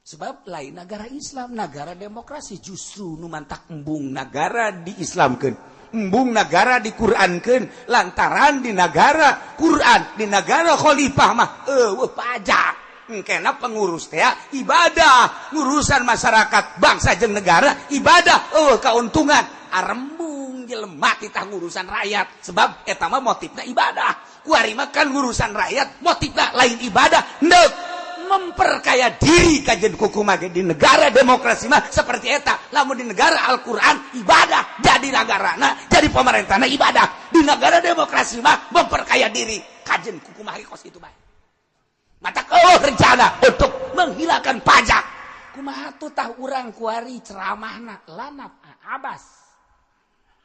sebab lain negara Islam negara demokrasi justru nu mantak embung negara diislamkeun embung negara diqurankeun lantaran di negara Quran di negara khalifah mah eueuh pajak engkena pengurus teh ibadah ngurusan masyarakat bangsa jeung negara ibadah keuntungan arembung jelema titah ngurusan rakyat sebab eta mah motifna ibadah kuari mah kan ngurusan rakyat motifna lain ibadah neuk memperkaya diri kajen kuku mah di negara demokrasi mah seperti eta lamun di negara Al-Qur'an ibadah jadi nagarana jadi pemerintahna ibadah di negara demokrasi mah memperkaya diri kajen kuku mah kos itu bae mata rencana untuk menghilangkan pajak kumaha tuh tah urang kuari ceramahna lanap abas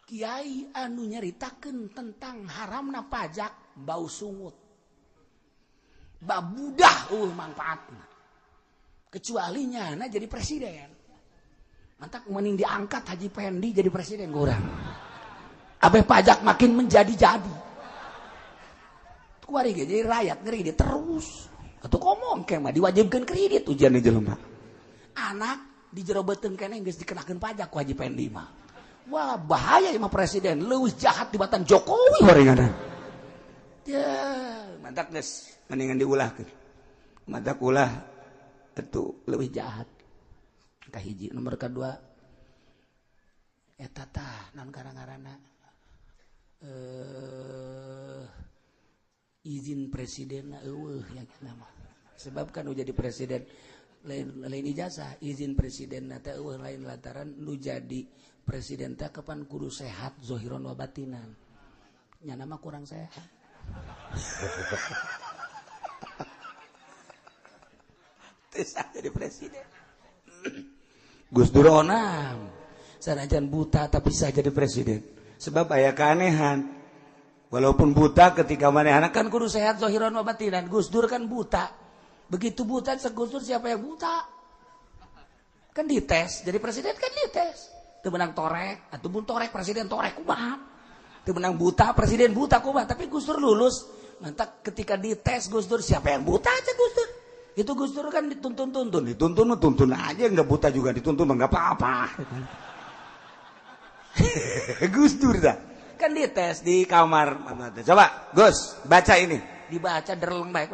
kiai anu nyaritakeun tentang haramna pajak bau sungut babudah manfaatna kecuali nyana jadi presiden mantak mending diangkat Haji Pendi jadi presiden urang abe pajak makin menjadi-jadi kuari jadi rakyat ngeri terus atau ngomong kayak mah diwajibkan kredit ujian di jelema anak dijerobeuteun keneh geus dikenakeun pajak ku Haji Pendi mah wah bahaya ieu mah presiden leuwih jahat dibatan Jokowi horenganan ya mantak geus mendingan diulahkeun mantak ulah itu leuwih jahat kahiji nomor kedua eta tah naon ngaranna izin presiden eueuh ya nama sebab kan nu jadi presiden lain ijazah izin presiden teh eueuh lain lantaran nu jadi presiden teh kapan kudu sehat zahiran wa batinan nya nama kurang sehat tesa jadi presiden Gus Dur onam sanajan buta tapi bisa jadi presiden sebab aya keanehan walaupun buta ketika manehana kan kudu sehat zahiran wa batinan. Gus Dur kan buta. Begitu buta Gus Dur siapa yang buta? Kan dites. Jadi presiden kan dites. Teu menang torek, atuh mun torek presiden torek kumaha? Teu menang buta presiden buta kumaha? Tapi Gus Dur lulus. Mantak ketika dites Gus Dur siapa yang buta aja Gus Dur. Itu Gus Dur kan dituntun aja enggak buta juga dituntun enggak apa-apa. Gus Dur dah. Kan dites di kamar coba Gus baca ini dibaca derleng baik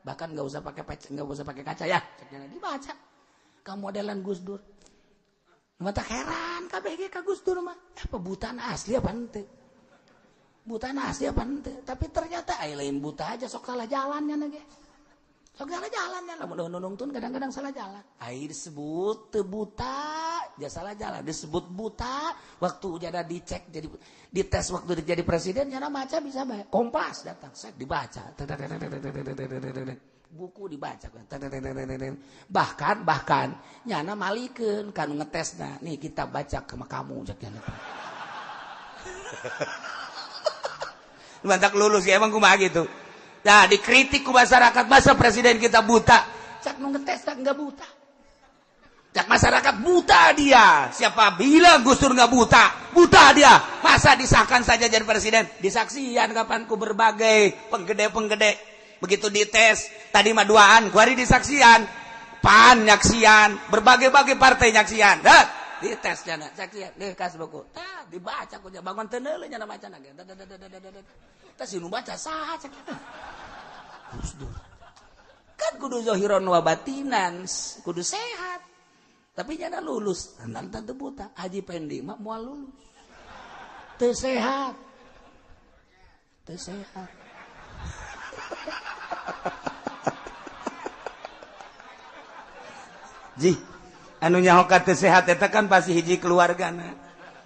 bahkan nggak usah pakai kaca ya dibaca kamu modelan Gus Dur mata heran KBG ka Gus Dur mah apa butaan asli apa ente tapi ternyata lain buta aja sok salah jalannya nage sok salah jalannya lamun nonton kadang-kadang salah jalan disebut buta dia salah jalan disebut buta waktu jadi dicek jadi dites waktu jadi presiden nyana maca bisa bae Kompas datang set dibaca buku dibaca bahkan nyana malikeun kan ngetesna nih kita baca ke kamu cek nyana mantak lulus ya emang kumaha gitu. Nah dikritik ku masyarakat masa presiden kita buta cak nu ngetes tak enggak buta Masyarakat buta dia. Siapa bilang Gus Dur nggak buta? Buta dia. Masa disahkan saja jadi presiden? Disaksian kapan ku berbagai penggede-penggede. Begitu dites, tadi mah duaan, kuari disaksian. PAN nyaksian, berbagai-bagai partai nyaksian. Dah, dites jana, saksian, dikas buku. Tah, dibaca ku bangun tenele nya maca nage. Tah sinu baca saha cek. Gus Dur. Kan kudu zahiron wa batinan, kudu sehat. Tapi nyana lulus, nanti teu buta. Haji Pendi mah moal lulus. Teu sehat. Teu sehat. Ji, anu nyaho ka teu sehat eta kan pasti hiji keluargana.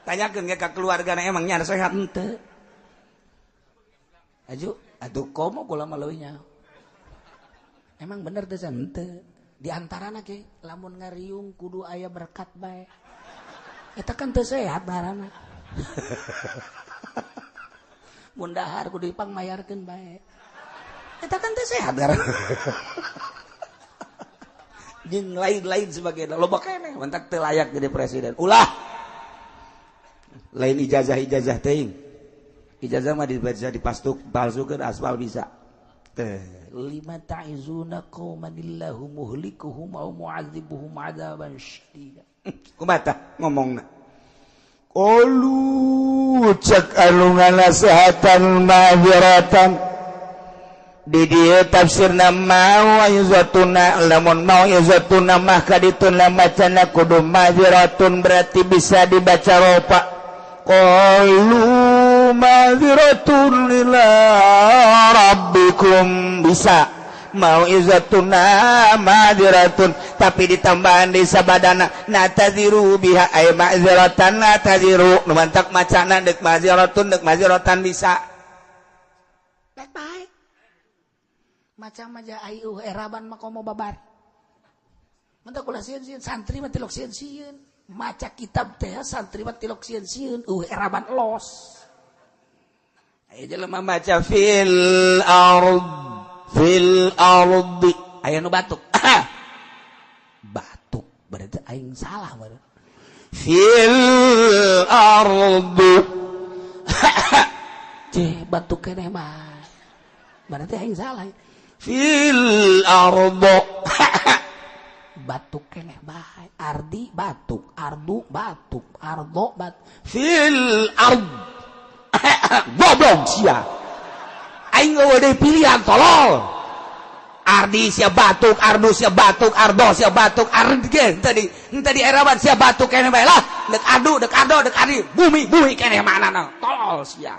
Tanyakeun ge ka keluargana emang nya sehat henteu. Atuh komo kula mah leuwih nyaho. Emang bener teh henteu. Di antarana ge lamun ngariung kudu aya berkat bae. Eta kan teu sehat barana. Mun dahar kudu dipangmayarkeun bae. Eta kan teu sehat barana. Jeung lain-lain sebagainya. Loba keneh mentak teu layak jadi presiden. Ulah. Lain ijazah teuing. Ijazah mah dibaca dipastuk palsukeun aspal bisa. Lima ta'izuna qaumanillahu muhlikuhum aw mu'adzibuhum 'adzaban syadida. Kumaha ngomongna? Qalu cak anu nganasehatan ma'dziratan. Di dieu tafsirna ma wa yuzatuna lamun ma yuzatuna mah kaditun macana kudu ma'dziratun berarti bisa dibaca ropa. Qalu ma'dziratun ila rabbikum bisa mau izatuna ma'dziratun tapi ditambahan di sabadana nataziru biha ay ma'dziratan nataziru nu mantak macana deuk ma'dziratun deuk ma'dziratan bisa baik macam aja ayu eraban mah komo babar mantak ulah sieun santri mah tilok sieun maca kitab teh santri mah tilok sieun eraban los. Ayo jelema maca fil ardi. Aya nu batuk. Batuk berarti aing salah bener. Fil ardi. Batuk keneh mah. Berarti aing salah. Fil ardi. Batuk keneh bae. Ardi batuk, ardu batuk, ardo batuk. Fil ardi. Goblok sia. Aing eueuh pilihan tolol. Ardi sia batuk, ardu sia batuk, ardo sia batuk, ardi ge tadi eraban sia batuk keneh bae lah. Deuk adu, deuk ardo, deuk ardi, bumi keneh manana. Tolol sia.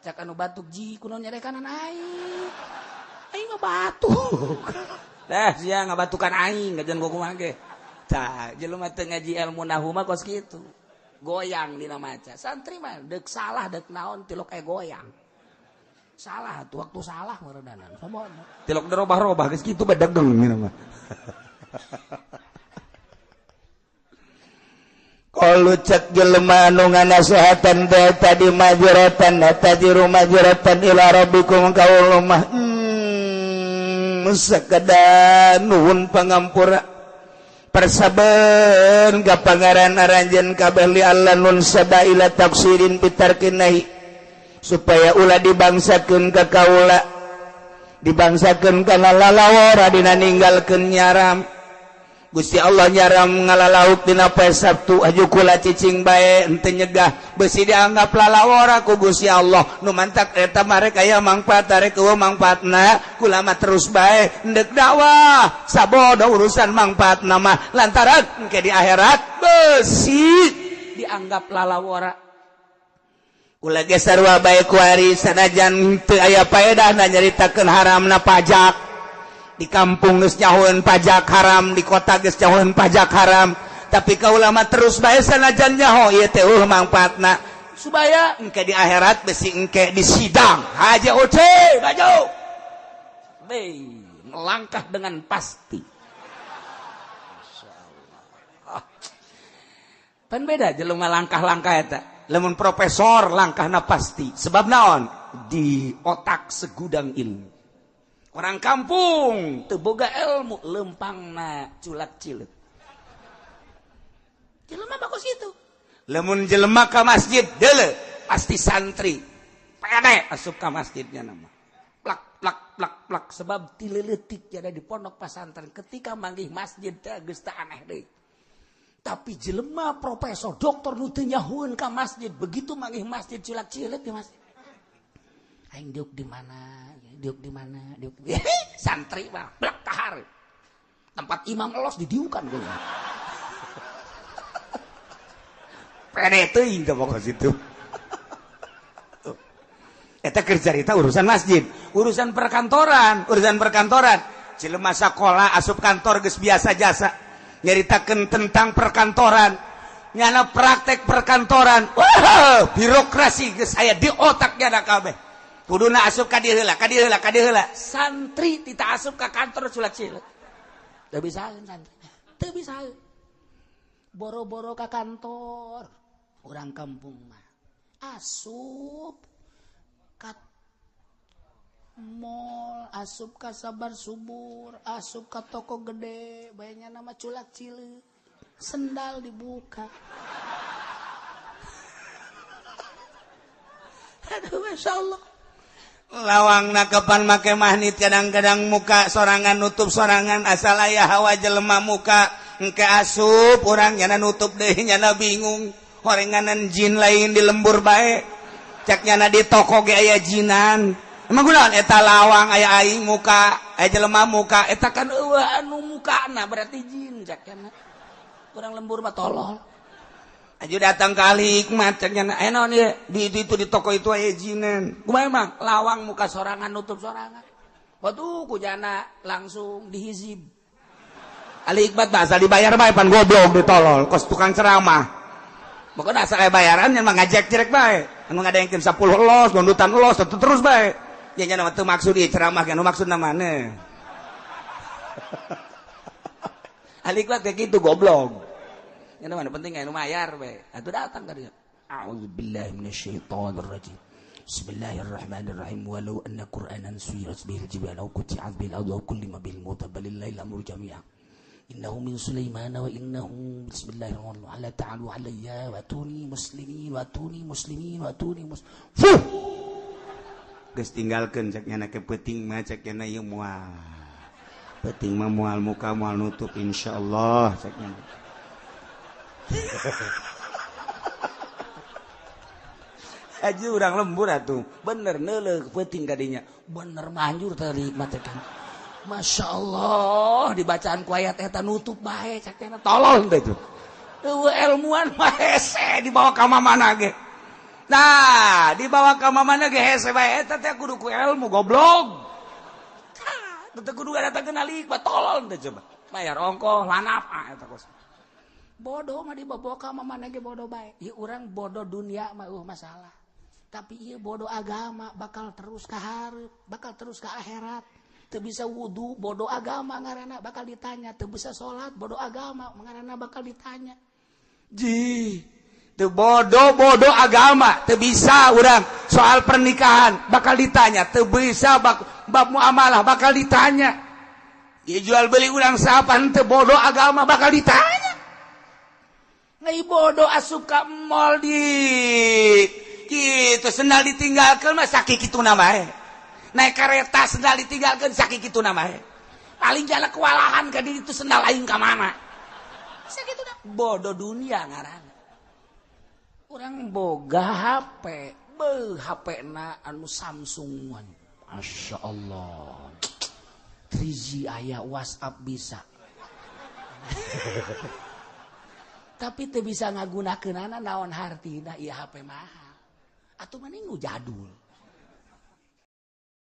Cak anu batuk ji kunaon nyarekanan aing. Aing mah batuk. Dah sia ngabatukan aing, ngajan gua kumaha ge. Tah, jelema teu ngaji ilmu nahwu mah kos kitu. Goyang dina maca. Santri mah deuk salah deuk naon tilok goyang. Salah tuh waktu salah meureudanan. Samoana. Tilok dirobah-robah geus kitu bae degeng dina mah. Qalu cek jelema anu nganasehatan tadi majratan tajiru majratan ila rabbikum qaulul mah sakada nuhun pangampura persaben ka pangaran aranjeun kabeh li Allah nun sadaila tafsirin pitarkeun supaya ulah dibangsakeun ka kaula dibangsakeun kana lalawara dina ninggalkeun nyaram Gusti Allah nyaram ngalalauk dina poe Sabtu aju kula cicing bae henteu nyegah beusi dianggap lalawara ku Gusti Allah nu mantak eta mare aya mangfaat tarek eueuh mangfaatna kula mah terus bae hendeuk dakwah sabodo urusan mangfaatna mah lantaran engke di akhirat beusi dianggap lalawara kula ge sarua bae kuari sanajan teu aya paedahna nyaritakeun haramna pajak di kampung geus nyahoeun pajak haram di kota geus nyahoeun pajak haram tapi kaula mah terus bae sanajan nyaho ieu teh mangpaatna supaya engke di akhirat besi engke di sidang haja oce baju melangkah dengan pasti insyaallah pan beda jelema langkah-langkah eta lamun profesor langkahna pasti sebab naon di otak segudang ilmu orang kampung teu boga ilmu lempangna culak cileut jelema bagus itu. Lamun jelema ka masjid deuleu pasti santri. Pede asup ka masjidnya nama. Plak plak plak plak sebab ti leutik jadi di pondok pesantren ketika manggih masjid teh geus teu aneh deui. Tapi jelema profesor doktor nu teu nyahueun ka masjid begitu manggih masjid cilak-cileuk di masjid. Aing diuk di mana? Diuk di mana? Diuk di santri mah plak kahar. Tempat imam elos didiukan gue. Pede teuing teh pokok situ. Eta keur carita urusan masjid, urusan perkantoran. Jelema sakola asup kantor geus biasa jasa. Nyaritakeun tentang perkantoran. Nyana praktek perkantoran. Wah, birokrasi geus aya di otaknya da kabeh. Kuduna asup ka dieu heula. Santri tita asup ka kantor culak-cileuk. Teu bisaeun santri. Teu bisaeun. Boro-boro ka kantor. Urang kampung mah asup ka mall, asup ka Sabar Subur, asup ka toko gede, bayanya nama culak-cileuk. Sendal dibuka. Aduh, Masya Allah. Lawang nakepan make mahnit kadang-kadang muka sorangan nutup sorangan asal aya hawa jelema muka engke asup urang nyana nutup deui nyana bingung horenganan jin lain di lembur bae cek nyana di toko ge aya jinan emang kunaon eta lawang aya aing muka aya jelema muka eta kan eueuh anu mukana berarti jin cek kana urang lembur mah tolol. Aju datang kali hikmat ceknya naon ya di toko itu aya jinan. Kumaha emang lawang muka sorangan nutup sorangan. Waktu kujana langsung dihizib. Ali hikmat bahasa dibayar bae pan goblok ditolol kos tukang ceramah. Pokoknya asal aya bayaran yang ngajak cerek bae. Anu ngadengkeun 10 los, gondutan los terus bae. Ya nya teu maksud ieu ceramah anu maksudna maneh. Ali hikmat kayak gitu goblok. Yang mana penting anu mayar be. Atuh datang ka dieu. A'udzubillahi minasyaitonirrajim. Bismillahirrahmanirrahim. Walau anna Qur'anan suyirat bihil jibal aw quti'at bil ardi aw kullima bil mauta balil lail amru jami'a. Innahu min Sulaiman wa innahu bismillahirrahmanirrahim. Ala ta'alu alayya wa atuni muslimin wa atuni muslimin wa atuni Fuh. Geus tinggalkeun cek nyana ke peuting mah cek nyana ieu moal. Peuting mah moal muka moal nutup insyaallah cek nyana. Aja urang lembur atuh bener neuleuk peuting kadinya bener manjur tadi mate kan Masya Allah dibacaan ku ayat eta nutup bae cak teh tolol teh itu eueuh ilmuan mah hese dibawa ka mamana ge nah dibawa ka mamana ge hese bae eta teh kudu ku ilmu goblok teh kudu datangkeun hikmat tolol teh coba bayar ongkoh lanap eta kos bodoh mah dibawa ka mamana ge bodoh bae ieu urang bodoh dunia mah masalah tapi ieu bodoh agama bakal terus ka hareup bakal terus ka akhirat teu bisa wudu bodoh agama ngaranna bakal ditanya teu bisa salat bodoh agama ngaranna bakal ditanya ji teu bodoh agama teu bisa urang soal pernikahan bakal ditanya teu bisa bab muamalah bakal ditanya ieu jual beli urang sapan teu bodoh agama bakal ditanya ngai bodoh asup ka mall di kitu sendal ditinggalkeun mah sakit kitu na bae. Naik kereta sendal ditinggalkeun sakit kitu na bae. Paling jalan kewalahan ka ditu sendal aing ka mana. Sakitu da bodoh dunia ngaranna. Urang boga HP, HP-na anu Samsung. Masya Allah. 3G aya WhatsApp bisa. Tapi teu bisa ngagunakeunana naon hartina ieu HP mahal. Atuh mending nu jadul.